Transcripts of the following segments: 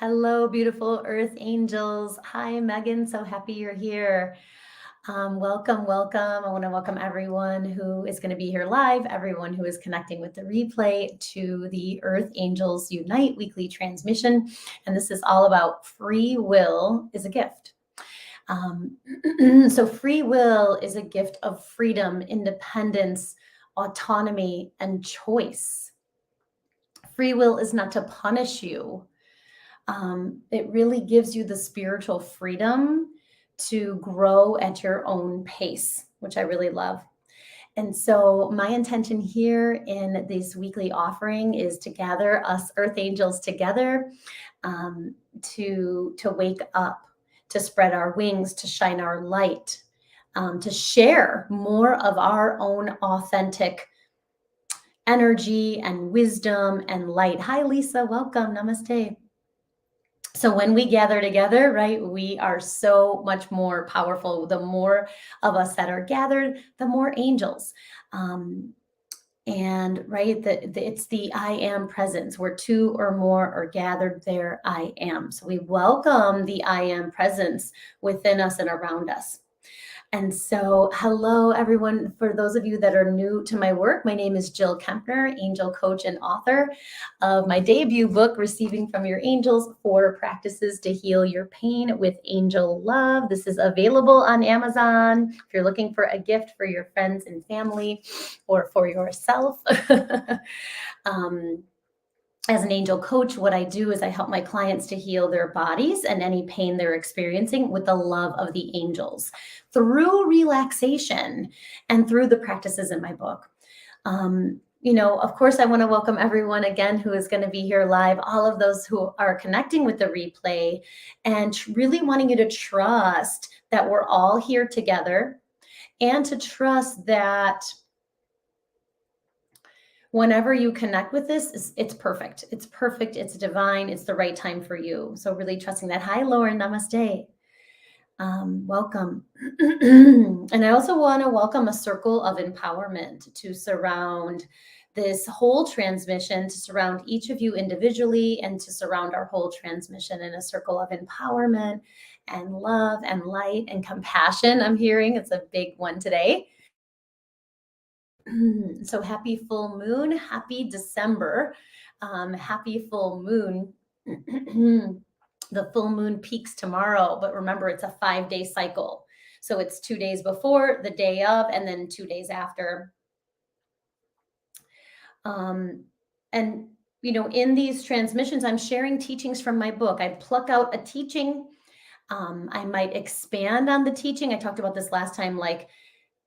Hello, beautiful earth angels. Hi, Megan. So happy you're here. Welcome, welcome. I want to welcome everyone who is going to be here live, everyone who is connecting with the replay to the Earth Angels Unite weekly transmission. And this is all about free will is a gift. So free will is a gift of freedom, independence, autonomy, and choice. Free will is not to punish you. It really gives you the spiritual freedom to grow at your own pace, which I really love. And so my intention here in this weekly offering is to gather us earth angels together, to wake up, to spread our wings, to shine our light, to share more of our own authentic energy and wisdom and light. Hi, Lisa. Welcome. Namaste. So when we gather together, right, we are so much more powerful. The more of us that are gathered, the more angels. And right, it's the I am presence, where two or more are gathered, there I am. So we welcome the I am presence within us and around us. And so, hello, everyone. For those of you that are new to my work, my name is Jill Kempner, angel coach and author of my debut book, Receiving from Your Angels, 4 Practices to Heal Your Pain with Angel Love. This is available on Amazon if you're looking for a gift for your friends and family or for yourself. As an angel coach, what I do is I help my clients to heal their bodies and any pain they're experiencing with the love of the angels through relaxation and through the practices in my book. Of course, I want to welcome everyone again who is going to be here live, all of those who are connecting with the replay, and really wanting you to trust that we're all here together, and to trust that whenever you connect with this, it's perfect. It's perfect. It's divine. It's the right time for you. So really trusting that. Hi, Lauren. Namaste. Welcome. And I also want to welcome a circle of empowerment to surround this whole transmission, to surround each of you individually, and to surround our whole transmission in a circle of empowerment and love and light and compassion. I'm hearing it's a big one today. So happy full moon, happy December, happy full moon. The full moon peaks tomorrow, but remember, it's a 5-day cycle. So it's 2 days before, the day of, and then 2 days after. And in these transmissions, I'm sharing teachings from my book. I pluck out a teaching. I might expand on the teaching. I talked about this last time, like,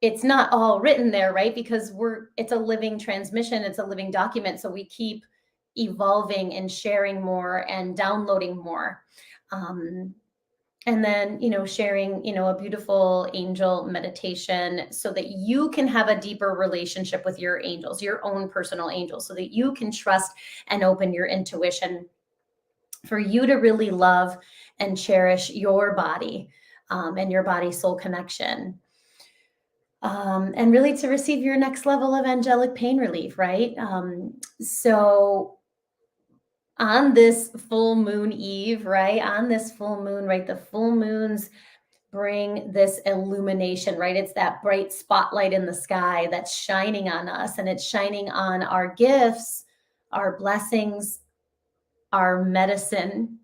it's not all written there, right? Because it's a living transmission, it's a living document. So we keep evolving and sharing more and downloading more. And then, sharing, a beautiful angel meditation so that you can have a deeper relationship with your angels, your own personal angels, so that you can trust and open your intuition for you to really love and cherish your body, and your body-soul connection. And really to receive your next level of angelic pain relief, right? So on this full moon eve, right? On this full moon, right? The full moons bring this illumination, right? It's that bright spotlight in the sky that's shining on us, and it's shining on our gifts, our blessings, our medicine.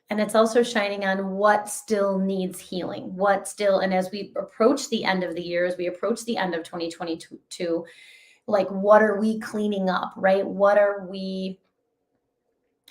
And it's also shining on what still needs healing, and as we approach the end of the year, as we approach the end of 2022, like, what are we cleaning up, right? What are we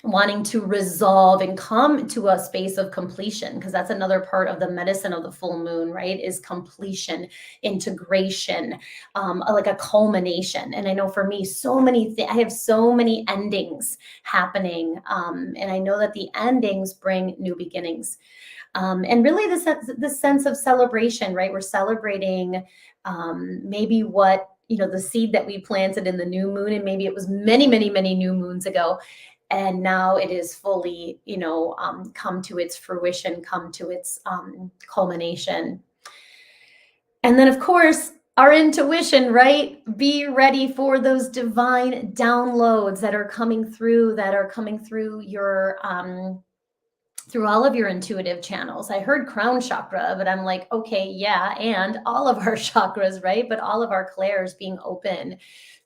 wanting to resolve and come to a space of completion? Because that's another part of the medicine of the full moon, right? Is completion, integration, like a culmination. And I know for me, I have so many endings happening. And I know that the endings bring new beginnings. And really the sense of celebration, right? We're celebrating maybe what, the seed that we planted in the new moon, and maybe it was many, many, many new moons ago. And now it is fully, come to its fruition, come to its culmination. And then, of course, our intuition, right? Be ready for those divine downloads that are coming through your through all of your intuitive channels. I heard crown chakra, but I'm like, okay, yeah, and all of our chakras, right? But all of our clairs being open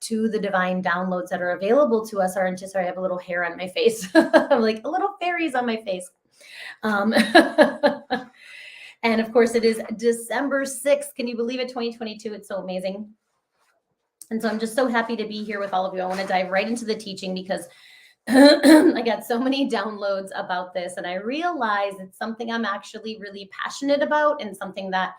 to the divine downloads that are available to us are into, sorry, I have a little hair on my face. I'm like a little fairies on my face. Um, and of course, it is December 6th. Can you believe it? 2022. It's so amazing. And so I'm just so happy to be here with all of you. I want to dive right into the teaching because I got so many downloads about this, and I realize it's something I'm actually really passionate about and something that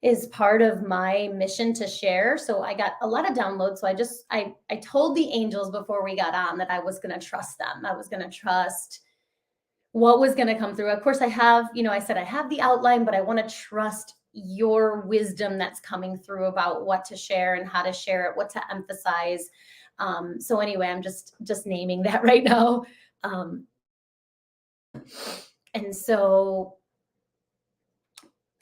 is part of my mission to share. So I got a lot of downloads. So I told the angels before we got on that I was going to trust them. I was going to trust what was going to come through. Of course, I have, I said I have the outline, but I want to trust your wisdom that's coming through about what to share and how to share it, what to emphasize. So anyway, I'm just naming that right now. And so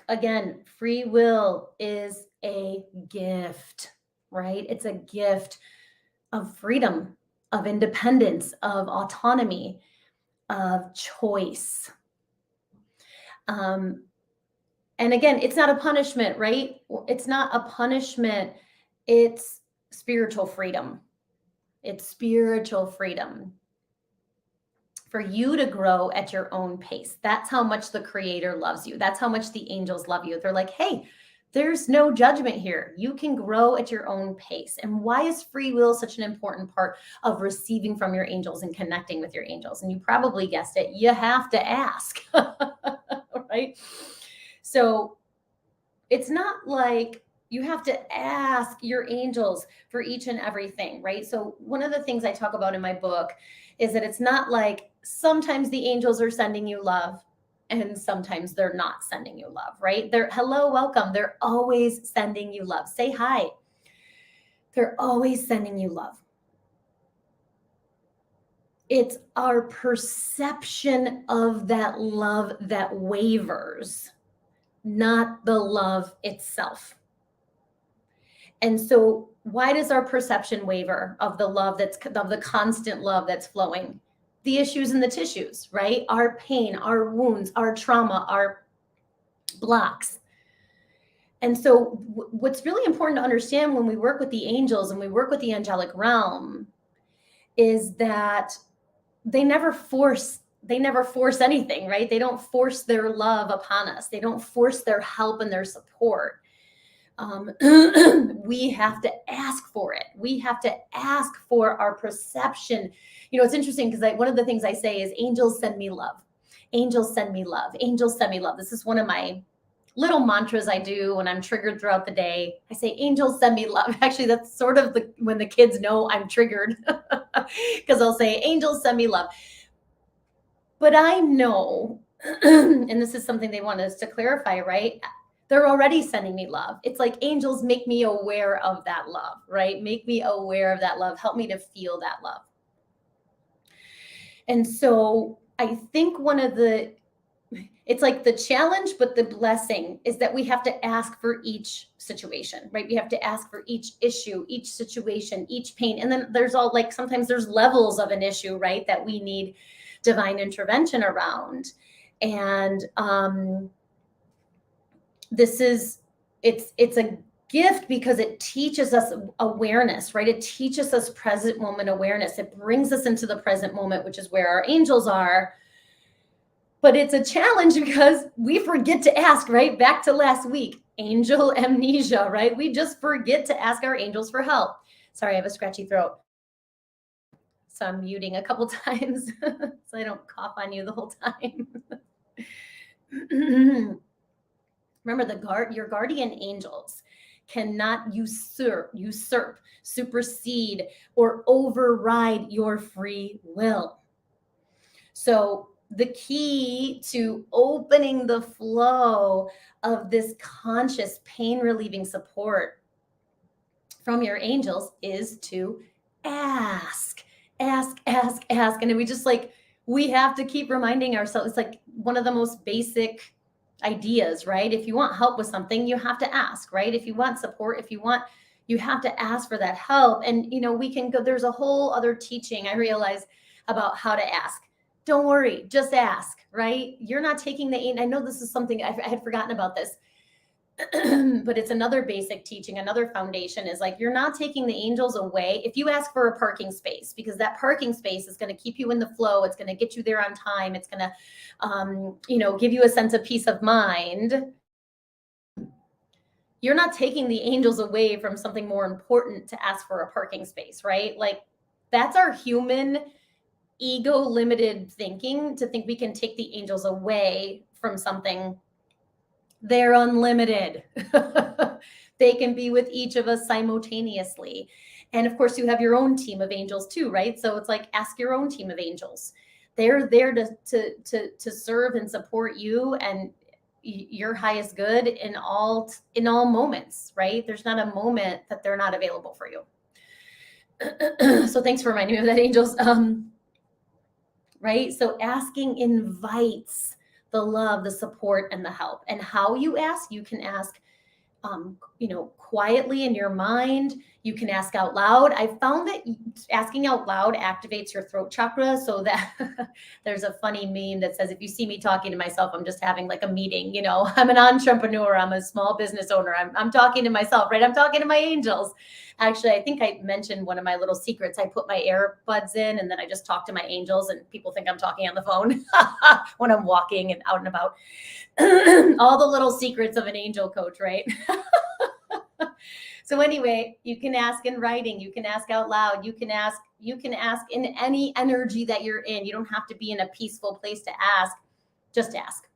again, free will is a gift, right? It's a gift of freedom, of independence, of autonomy, of choice. And again, it's not a punishment, right? It's not a punishment. It's spiritual freedom. It's spiritual freedom for you to grow at your own pace. That's how much the Creator loves you. That's how much the angels love you. They're like, hey, there's no judgment here. You can grow at your own pace. And why is free will such an important part of receiving from your angels and connecting with your angels? And you probably guessed it. You have to ask, right? So it's not like you have to ask your angels for each and everything, right? So one of the things I talk about in my book is that it's not like sometimes the angels are sending you love and sometimes they're not sending you love, right? They're hello, welcome. They're always sending you love. Say hi. They're always sending you love. It's our perception of that love that wavers, not the love itself. And so why does our perception waver of the love of the constant love that's flowing? The issues in the tissues, right? Our pain, our wounds, our trauma, our blocks. And so what's really important to understand when we work with the angels and we work with the angelic realm is that they never force anything, right? They don't force their love upon us. They don't force their help and their support. We have to ask for it. We have to ask for our perception. It's interesting because one of the things I say is angels send me love. Angels send me love. Angels send me love. This is one of my little mantras I do when I'm triggered throughout the day. I say, angels send me love. Actually, that's sort of when the kids know I'm triggered because I'll say, angels send me love. But I know, and this is something they want us to clarify, right? They're already sending me love. It's like angels make me aware of that love, right? Make me aware of that love. Help me to feel that love. And so I think it's like the challenge, but the blessing is that we have to ask for each situation, right? We have to ask for each issue, each situation, each pain. And then there's sometimes there's levels of an issue, right? That we need divine intervention around. And, it's a gift because it teaches us awareness, right? It teaches us present moment awareness. It brings us into the present moment, which is where our angels are. But it's a challenge because we forget to ask, right? Back to last week, angel amnesia, right? We just forget to ask our angels for help. Sorry, I have a scratchy throat. So I'm muting a couple times so I don't cough on you the whole time. Remember, your guardian angels cannot usurp, supersede, or override your free will. So the key to opening the flow of this conscious pain relieving support from your angels is to ask. And we have to keep reminding ourselves. It's like one of the most basic ideas, right? If you want help with something, you have to ask, right? If you want support, you have to ask for that help. And, we can go, there's a whole other teaching I realize about how to ask. Don't worry, just ask, right? You're not taking I know this is something I had forgotten about this, but it's another basic teaching, another foundation is like, you're not taking the angels away if you ask for a parking space, because that parking space is going to keep you in the flow. It's going to get you there on time. It's going to, give you a sense of peace of mind. You're not taking the angels away from something more important to ask for a parking space, right? Like, that's our human ego limited thinking, to think we can take the angels away from something. They're unlimited. They can be with each of us simultaneously. And of course, you have your own team of angels too, right? So it's like, ask your own team of angels. They're there to serve and support you and your highest good in all moments, right? There's not a moment that they're not available for you. So thanks for reminding me of that, angels. Right? So asking invites the love, the support, and the help. And how you ask, you can ask, quietly in your mind. You can ask out loud. I found that asking out loud activates your throat chakra, so that there's a funny meme that says, if you see me talking to myself, I'm just having like a meeting. I'm an entrepreneur. I'm a small business owner. I'm talking to myself, right? I'm talking to my angels. Actually, I think I mentioned one of my little secrets. I put my earbuds in and then I just talk to my angels, and people think I'm talking on the phone when I'm walking and out and about. All the little secrets of an angel coach, right? So anyway, you can ask in writing, you can ask out loud, you can ask in any energy that you're in. You don't have to be in a peaceful place to ask. Just ask.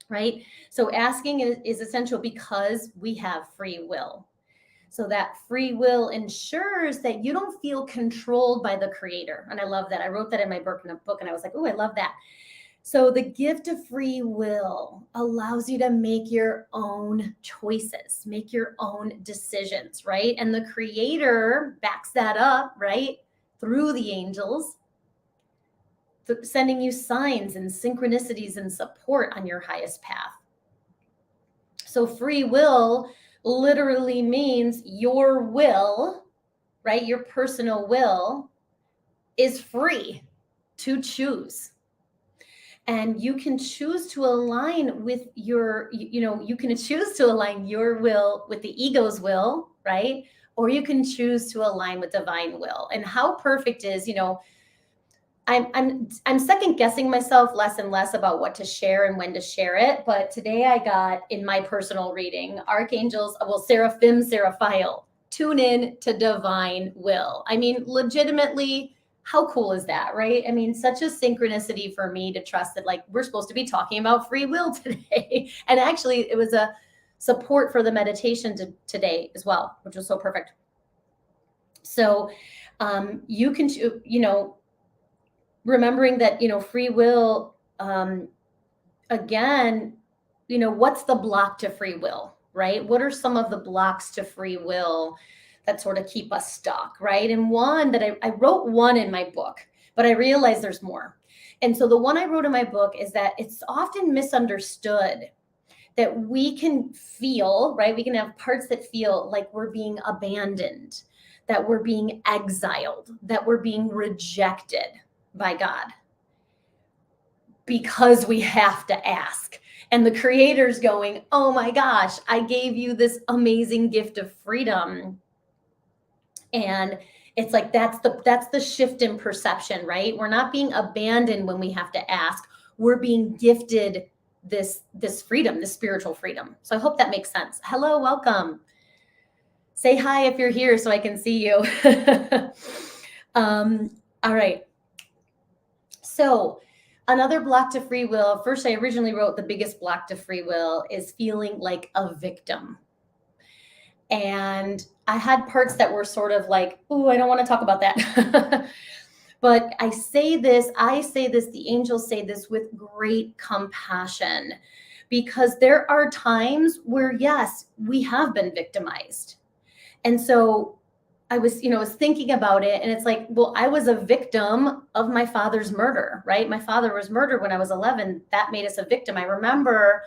Right? So asking is essential because we have free will. So that free will ensures that you don't feel controlled by the creator. And I love that. I wrote that in my book, and I was like, oh, I love that. So the gift of free will allows you to make your own choices, make your own decisions, right? And the creator backs that up, right? Through the angels, sending you signs and synchronicities and support on your highest path. So free will literally means your will, right? Your personal will is free to choose. And you can choose to align with you can choose to align your will with the ego's will, right? Or you can choose to align with divine will. And how perfect is, I'm second guessing myself less and less about what to share and when to share it. But today I got, in my personal reading, archangels, seraphim, seraphiel, tune in to divine will. I mean, legitimately, how cool is that, right? I mean, such a synchronicity for me to trust that, like, we're supposed to be talking about free will today. And actually, it was a support for the meditation today as well, which was so perfect. So you can, remembering that, free will, again, what's the block to free will, right? What are some of the blocks to free will that sort of keep us stuck, right? And one that I wrote one in my book, but I realized there's more. And so the one I wrote in my book is that it's often misunderstood that we can feel, right? We can have parts that feel like we're being abandoned, that we're being exiled, that we're being rejected by God, because we have to ask. And the creator's going, oh my gosh, I gave you this amazing gift of freedom. And it's like, that's the shift in perception, right? We're not being abandoned when we have to ask. We're being gifted this freedom, this spiritual freedom. So I hope that makes sense. Hello, welcome. Say hi if you're here so I can see you. All right. So another block to free will, first, I originally wrote the biggest block to free will is feeling like a victim. And I had parts that were sort of like, oh, I don't want to talk about that. But I say this, the angels say this with great compassion, because there are times where, yes, we have been victimized. And so I was thinking about it, and it's like, well, I was a victim of my father's murder, right? My father was murdered when I was 11. That made us a victim. I remember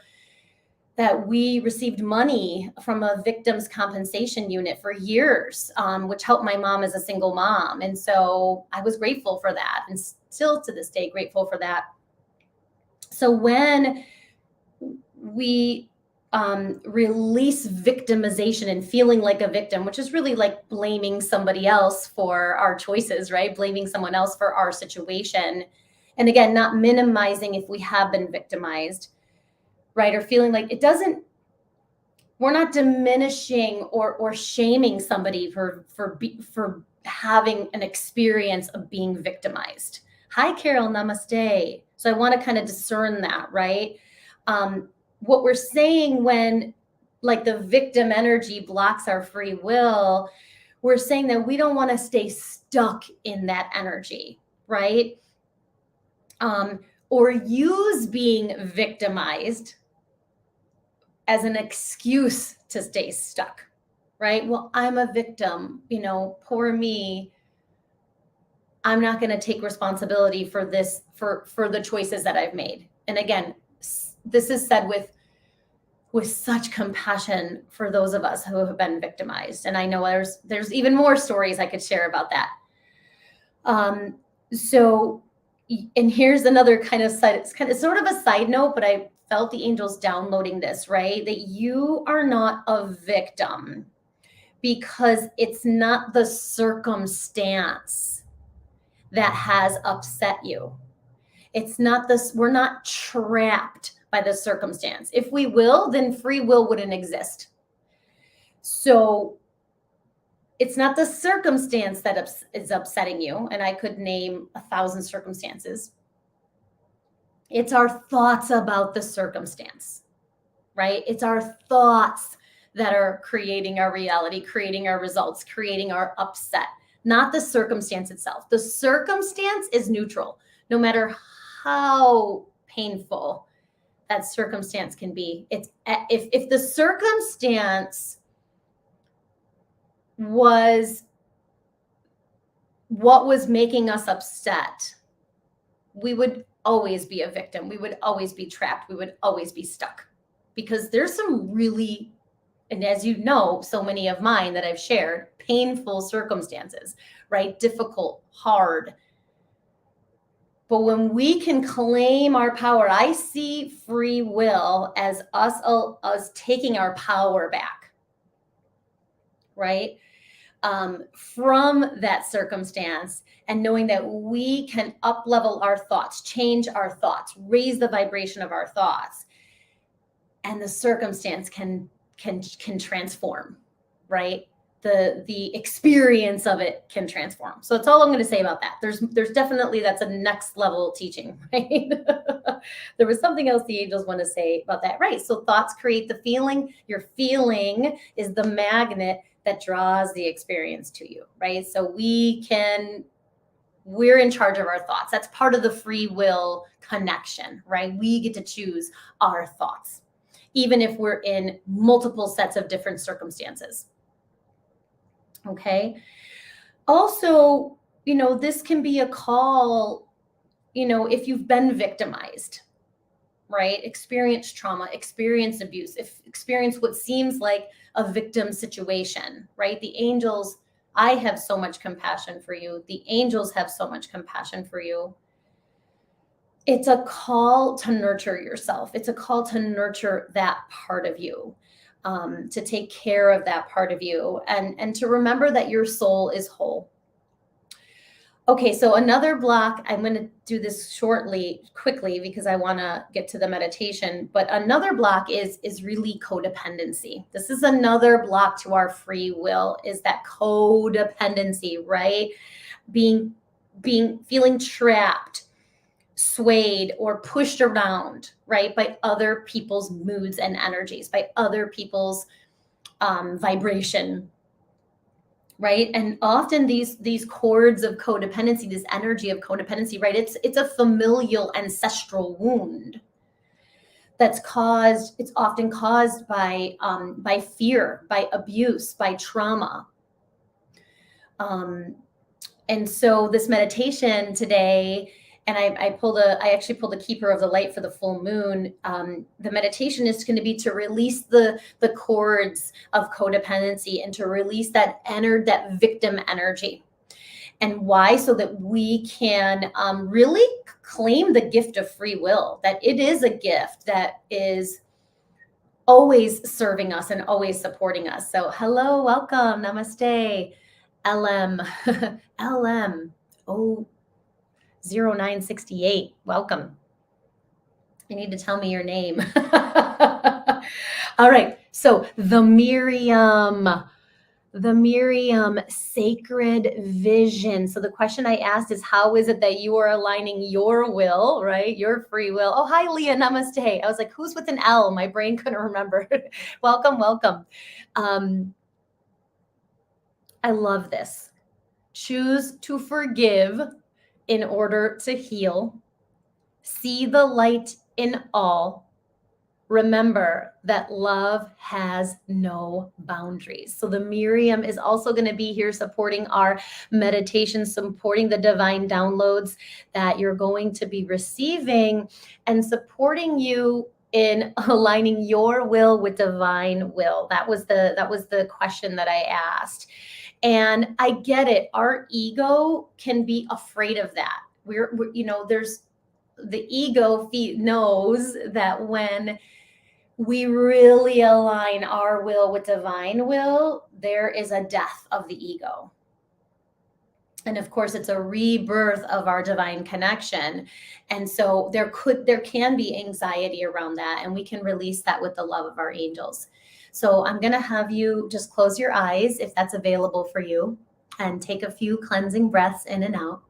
that we received money from a victims compensation unit for years, which helped my mom as a single mom. And so I was grateful for that, and still to this day grateful for that. So when we release victimization and feeling like a victim, which is really like blaming somebody else for our choices, right? Blaming someone else for our situation. And again, not minimizing if we have been victimized, right? Or feeling like it doesn't, we're not diminishing or shaming somebody for having an experience of being victimized. Hi, Carol, namaste. So I want to kind of discern that, right? What we're saying when like the victim energy blocks our free will, we're saying that we don't want to stay stuck in that energy, right? Or use being victimized as an excuse to stay stuck, right? Well, I'm a victim, poor me. I'm not going to take responsibility for this, for the choices that I've made. And again, this is said with such compassion for those of us who have been victimized. And I know there's even more stories I could share about that. So, and here's another kind of sort of a side note, but I felt the angels downloading this, right? That you are not a victim because it's not the circumstance that has upset you. It's not this, we're not trapped by the circumstance. If we will, then free will wouldn't exist. So it's not the circumstance that is upsetting you. And I could name 1,000 circumstances. It's our thoughts about the circumstance, right? It's our thoughts that are creating our reality, creating our results, creating our upset, not the circumstance itself. The circumstance is neutral, no matter how painful that circumstance can be. It's if the circumstance was what was making us upset, we would always be a victim. We would always be trapped. We would always be stuck, because there's some really, and as you know, so many of mine that I've shared, painful circumstances, right? Difficult, hard. But when we can claim our power, I see free will as us taking our power back, right? From that circumstance, and knowing that we can up-level our thoughts, change our thoughts, raise the vibration of our thoughts, and the circumstance can transform, right? The experience of it can transform. So that's all I'm going to say about that. There's definitely, that's a next level teaching, right? There was something else the angels want to say about that, right? So thoughts create the feeling. Your feeling is the magnet that draws the experience to you, right? So we're in charge of our thoughts. That's part of the free will connection, right? We get to choose our thoughts, even if we're in multiple sets of different circumstances. Okay. Also, this can be a call, if you've been victimized, right? Experience trauma, experience abuse, experience what seems like a victim situation, right? The angels, I have so much compassion for you. The angels have so much compassion for you. It's a call to nurture yourself. It's a call to nurture that part of you, to take care of that part of you, and to remember that your soul is whole. Okay, so another block, I'm going to do this quickly, because I want to get to the meditation, but another block is really codependency. This is another block to our free will, is that codependency, right? Feeling trapped, swayed, or pushed around, right, by other people's moods and energies, by other people's vibration, right? And often these cords of codependency, this energy of codependency, right, it's a familial ancestral wound it's often caused by fear, by abuse, by trauma. And so this meditation today and I actually pulled a keeper of the light for the full moon. The meditation is going to be to release the cords of codependency and to release that victim energy. And why? So that we can really claim the gift of free will, that it is a gift that is always serving us and always supporting us. So hello, welcome, namaste, LM, LM, 0968, welcome. You need to tell me your name. All right, so the Miriam sacred vision. So the question I asked is, how is it that you are aligning your will, right? Your free will. Oh, hi, Leah. Namaste. I was like, who's with an L? My brain couldn't remember. Welcome, welcome. I love this. Choose to forgive in order to heal. See the light in all. Remember that love has no boundaries. So the Miriam is also going to be here supporting our meditation, supporting the divine downloads that you're going to be receiving, and supporting you in aligning your will with divine will. That was the question that I asked. And I get it. Our ego can be afraid of that. We're there's the ego knows that when we really align our will with divine will, there is a death of the ego. And of course, it's a rebirth of our divine connection. And so there can be anxiety around that, and we can release that with the love of our angels. So I'm going to have you just close your eyes if that's available for you, and take a few cleansing breaths in and out.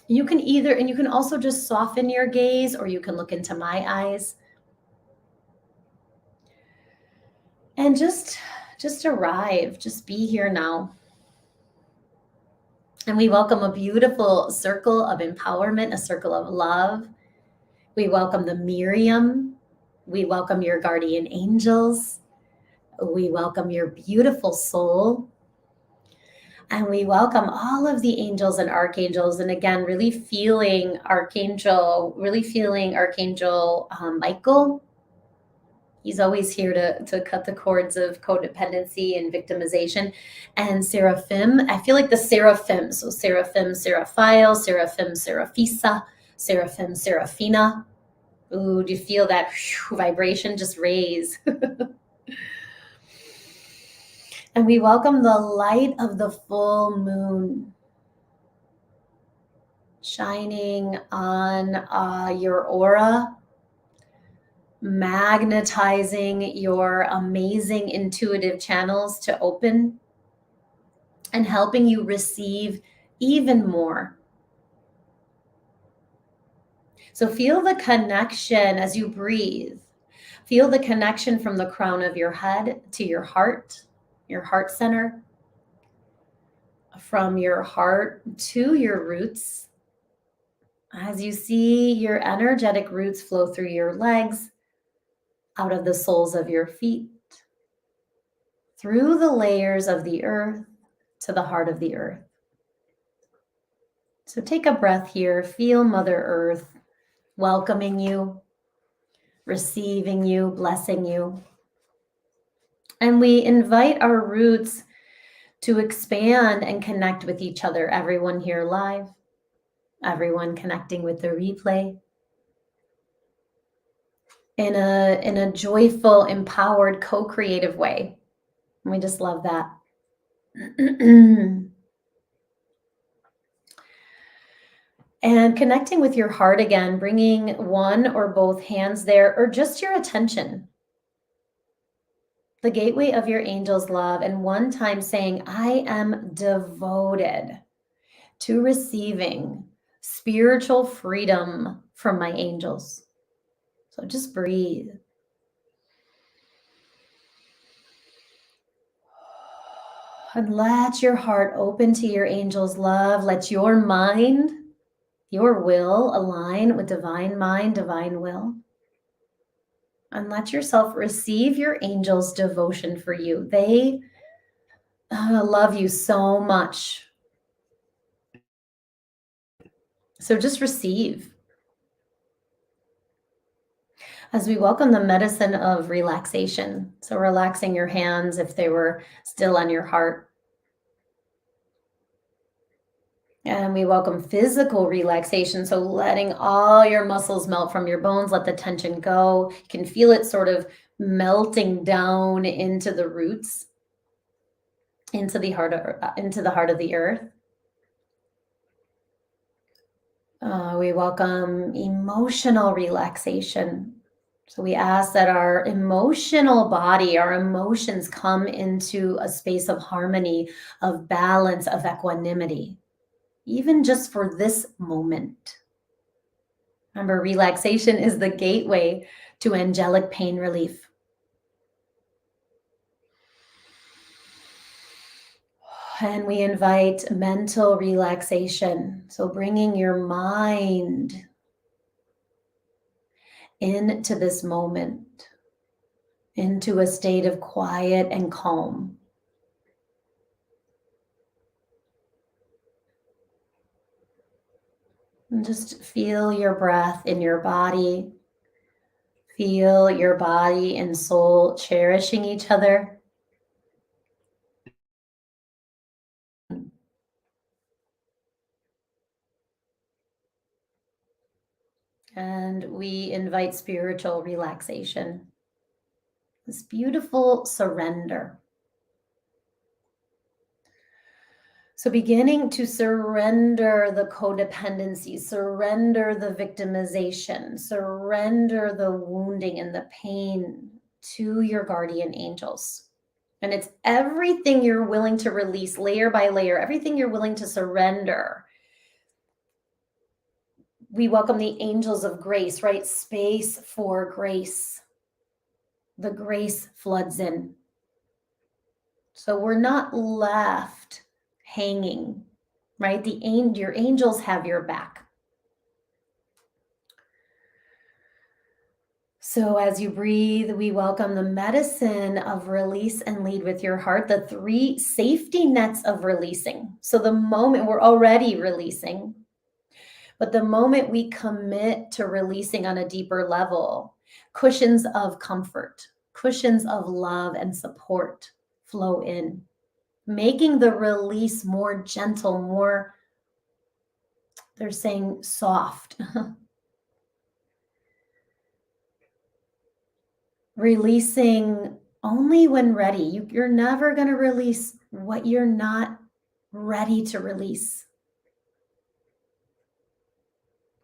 You can also just soften your gaze, or you can look into my eyes. And just arrive, just be here now. And we welcome a beautiful circle of empowerment, a circle of love. We welcome the Miriam. We welcome your guardian angels. We welcome your beautiful soul. And we welcome all of the angels and archangels. And again, really feeling Archangel Michael. He's always here to cut the cords of codependency and victimization. And Seraphim, I feel like the Seraphim. So Seraphim, Seraphiel, Seraphim, Seraphisa, Seraphim, Seraphina. Ooh, do you feel that vibration just raise? And we welcome the light of the full moon shining on your aura, magnetizing your amazing intuitive channels to open and helping you receive even more. So feel the connection as you breathe. Feel the connection from the crown of your head to your heart center, from your heart to your roots. As you see your energetic roots flow through your legs, out of the soles of your feet, through the layers of the earth to the heart of the earth. So take a breath here. Feel Mother Earth welcoming you, receiving you, blessing you. And we invite our roots to expand and connect with each other. Everyone here live, everyone connecting with the replay. In a joyful, empowered, co-creative way. And we just love that. And connecting with your heart again, bringing one or both hands there, or just your attention. The gateway of your angel's love, and one time saying, I am devoted to receiving spiritual freedom from my angels. So just breathe. And let your heart open to your angel's love. Let your mind, your will align with divine mind, divine will. And let yourself receive your angel's devotion for you. They love you so much. So just receive as we welcome the medicine of relaxation. So relaxing your hands if they were still on your heart. And we welcome physical relaxation. So letting all your muscles melt from your bones, let the tension go. You can feel it sort of melting down into the roots, into the heart of the earth. We welcome emotional relaxation. So we ask that our emotional body, our emotions come into a space of harmony, of balance, of equanimity, even just for this moment. Remember, relaxation is the gateway to angelic pain relief. And we invite mental relaxation. So bringing your mind into this moment, into a state of quiet and calm. And just feel your breath in your body. Feel your body and soul cherishing each other. And we invite spiritual relaxation, this beautiful surrender. So, beginning to surrender the codependency, surrender the victimization, surrender the wounding and the pain to your guardian angels. And it's everything you're willing to release layer by layer, everything you're willing to surrender. We welcome the angels of grace, right? Space for grace. The grace floods in. So we're not left hanging, right? Your angels have your back. So as you breathe, we welcome the medicine of release and lead with your heart, the 3 safety nets of releasing. So the moment we're already releasing, but the moment we commit to releasing on a deeper level, cushions of comfort, cushions of love and support flow in, making the release more gentle, more, they're saying, soft. Releasing only when ready. You're never going to release what you're not ready to release.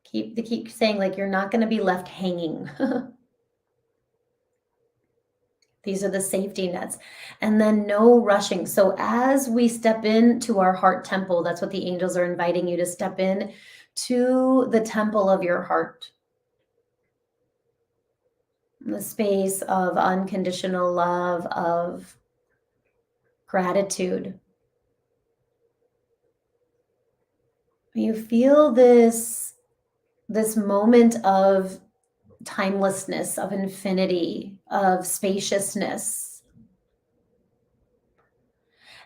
Keep saying, like, you're not going to be left hanging. These are the safety nets. And then no rushing. So as we step into our heart temple, that's what the angels are inviting you to step in to the temple of your heart. The space of unconditional love, of gratitude. You feel this moment of timelessness, of infinity, of spaciousness.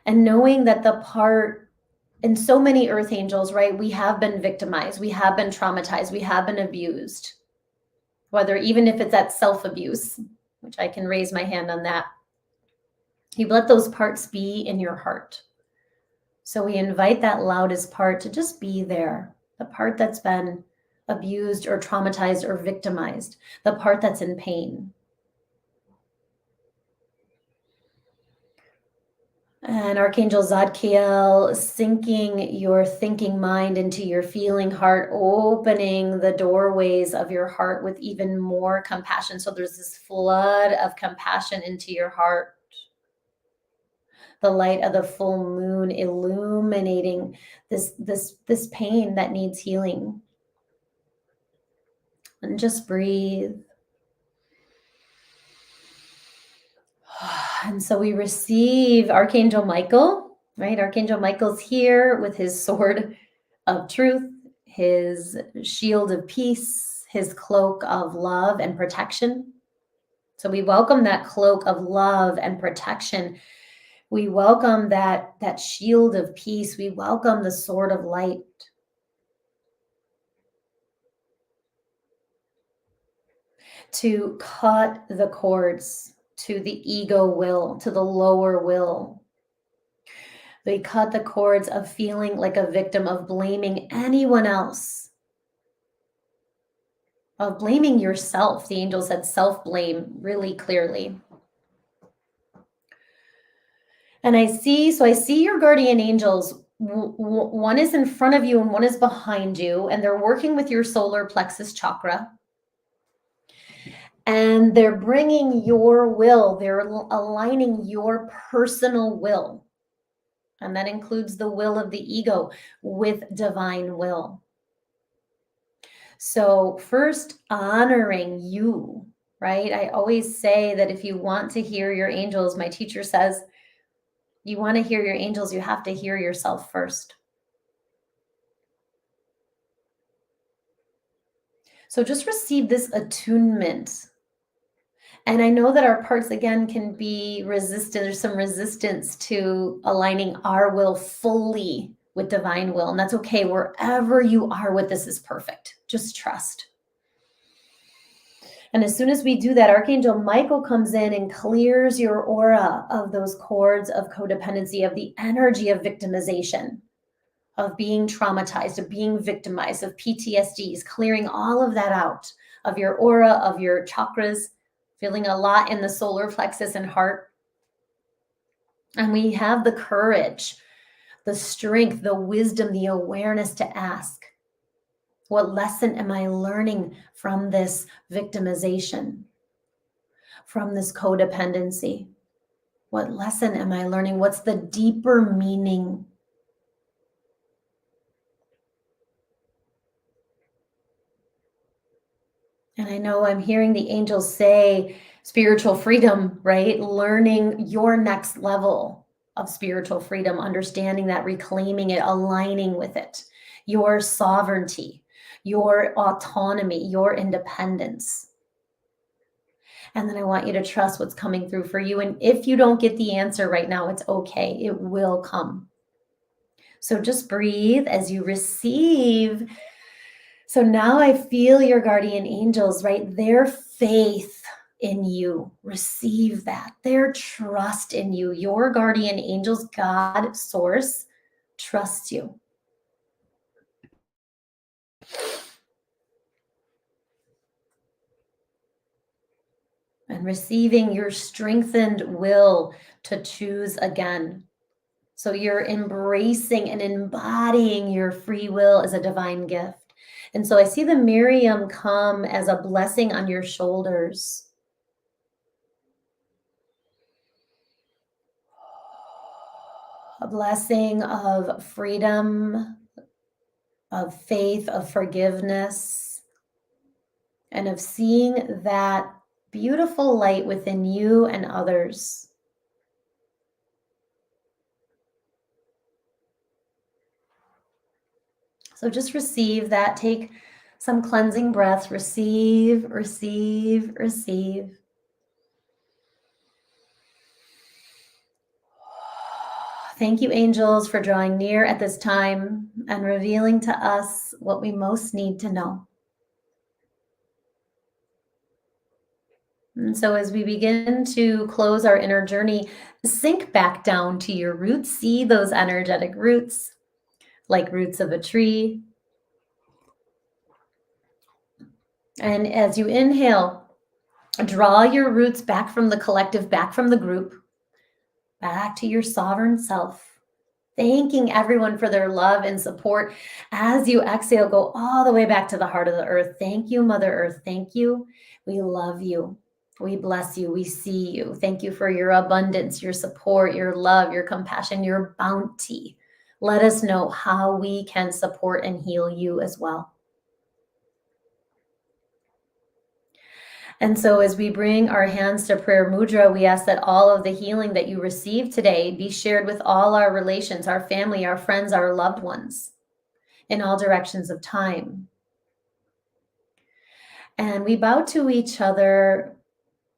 And knowing that the part, and so many earth angels, right? We have been victimized, we have been traumatized, we have been abused, whether even if it's at self-abuse, which I can raise my hand on that. You let those parts be in your heart. So we invite that loudest part to just be there, the part that's been abused or traumatized or victimized, the part that's in pain. And Archangel Zadkiel sinking your thinking mind into your feeling heart, opening the doorways of your heart with even more compassion. So there's this flood of compassion into your heart. The light of the full moon illuminating this pain that needs healing. And just breathe. And so we receive Archangel Michael, right? Archangel Michael's here with his sword of truth, his shield of peace, his cloak of love and protection. So we welcome that cloak of love and protection. We welcome that shield of peace. We welcome the sword of light. to cut the cords to the ego will, to the lower will. They cut the cords of feeling like a victim, of blaming anyone else, of blaming yourself. The angel said self blame really clearly. And I see your guardian angels. One is in front of you and one is behind you, and they're working with your solar plexus chakra. And they're bringing your will, they're aligning your personal will. And that includes the will of the ego with divine will. So, first, honoring you, right? I always say that if you want to hear your angels, my teacher says, you want to hear your angels, you have to hear yourself first. So, just receive this attunement. And I know that our parts, again, can be resistant. There's some resistance to aligning our will fully with divine will. And that's okay. Wherever you are with this is perfect. Just trust. And as soon as we do that, Archangel Michael comes in and clears your aura of those cords of codependency, of the energy of victimization, of being traumatized, of being victimized, of PTSDs, clearing all of that out of your aura, of your chakras, feeling a lot in the solar plexus and heart. And we have the courage, the strength, the wisdom, the awareness to ask, what lesson am I learning from this victimization, from this codependency? What lesson am I learning? What's the deeper meaning? And I know I'm hearing the angels say spiritual freedom, right? Learning your next level of spiritual freedom, understanding that, reclaiming it, aligning with it, your sovereignty, your autonomy, your independence. And then I want you to trust what's coming through for you. And if you don't get the answer right now, it's okay. It will come. So just breathe as you receive. So now I feel your guardian angels, right? Their faith in you. Receive that. Their trust in you. Your guardian angels, God, source, trusts you. And receiving your strengthened will to choose again. So you're embracing and embodying your free will as a divine gift. And so I see the Miriam come as a blessing on your shoulders. A blessing of freedom, of faith, of forgiveness, and of seeing that beautiful light within you and others. So just receive that. Take some cleansing breaths. Receive, receive, receive. Thank you, angels, for drawing near at this time and revealing to us what we most need to know. And so as we begin to close our inner journey, sink back down to your roots. See those energetic roots, like roots of a tree. And as you inhale, draw your roots back from the collective, back from the group, back to your sovereign self. Thanking everyone for their love and support. As you exhale, go all the way back to the heart of the earth. Thank you, Mother Earth. Thank you. We love you. We bless you. We see you. Thank you for your abundance, your support, your love, your compassion, your bounty. Let us know how we can support and heal you as well. And so as we bring our hands to prayer mudra, we ask that all of the healing that you receive today be shared with all our relations, our family, our friends, our loved ones in all directions of time. And we bow to each other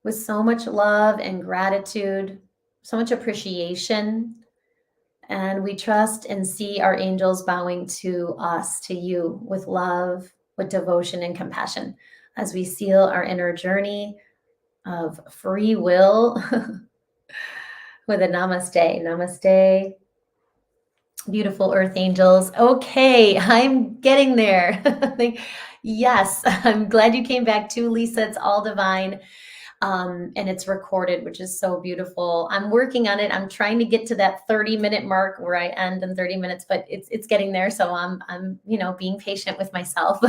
with so much love and gratitude, so much appreciation. And we trust and see our angels bowing to us, to you, with love, with devotion and compassion. as we seal our inner journey of free will with a namaste. Namaste, beautiful earth angels. Okay, I'm getting there. Yes, I'm glad you came back too, Lisa. It's all divine. And it's recorded, which is so beautiful. I'm working on it. I'm trying to get to that 30-minute mark where I end in 30 minutes, but it's getting there. So I'm being patient with myself.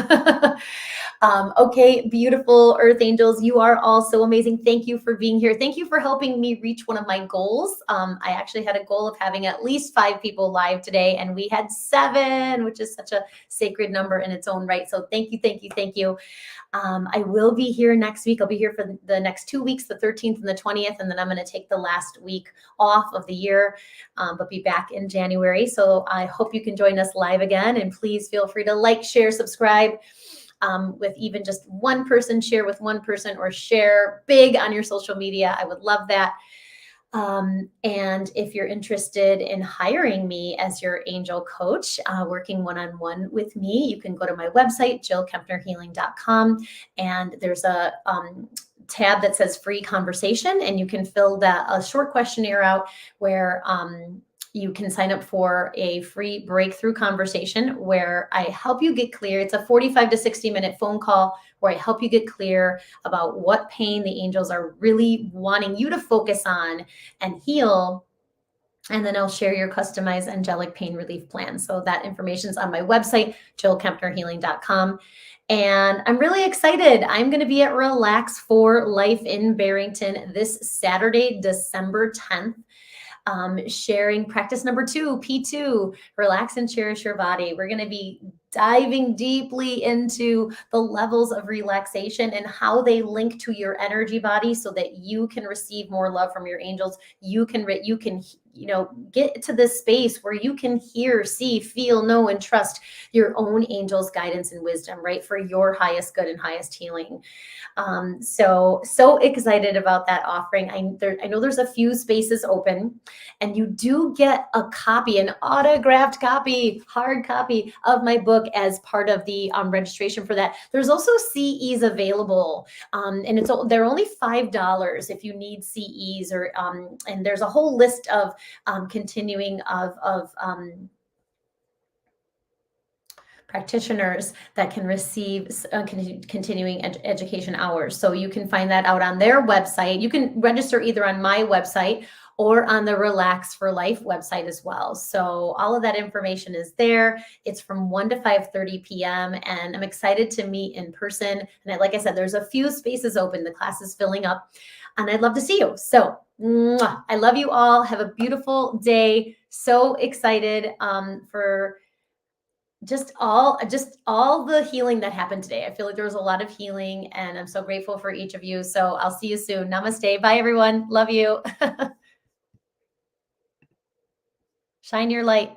Okay, beautiful earth angels, you are all so amazing. Thank you for being here. Thank you for helping me reach one of my goals. I actually had a goal of having at least 5 people live today, and we had 7, which is such a sacred number in its own right. So thank you, thank you, thank you. I will be here next week. I'll be here for the next 2 weeks, the 13th and the 20th, and then I'm going to take the last week off of the year, but be back in January. So I hope you can join us live again, and please feel free to like, share, subscribe. With even just one person, share with one person, or share big on your social media. I would love that. And if you're interested in hiring me as your angel coach, working one-on-one with me, you can go to my website, jillkempnerhealing.com, and there's a tab that says free conversation, and you can fill a short questionnaire out where you can sign up for a free breakthrough conversation where I help you get clear. It's a 45 to 60-minute phone call where I help you get clear about what pain the angels are really wanting you to focus on and heal. And then I'll share your customized angelic pain relief plan. So that information is on my website, jillkempnerhealing.com. And I'm really excited. I'm going to be at Relax for Life in Barrington this Saturday, December 10th. Sharing practice number 2, P2, relax and cherish your body. We're going to be diving deeply into the levels of relaxation and how they link to your energy body so that you can receive more love from your angels. You can get to this space where you can hear, see, feel, know, and trust your own angels' guidance and wisdom, right? For your highest good and highest healing. So excited about that offering. I know there's a few spaces open, and you do get a copy, an autographed copy, hard copy of my book as part of the registration for that. There's also CEs available, and they're only $5 if you need CEs, or and there's a whole list of continuing of practitioners that can receive continuing education hours. So you can find that out on their website. You can register either on my website or on the Relax for Life website as well. So all of that information is there. It's from 1 to 5:30 p.m. and I'm excited to meet in person. And like I said, there's a few spaces open. The class is filling up and I'd love to see you. So I love you all. Have a beautiful day. So excited for just all the healing that happened today. I feel like there was a lot of healing and I'm so grateful for each of you. So I'll see you soon. Namaste. Bye everyone. Love you. Shine your light.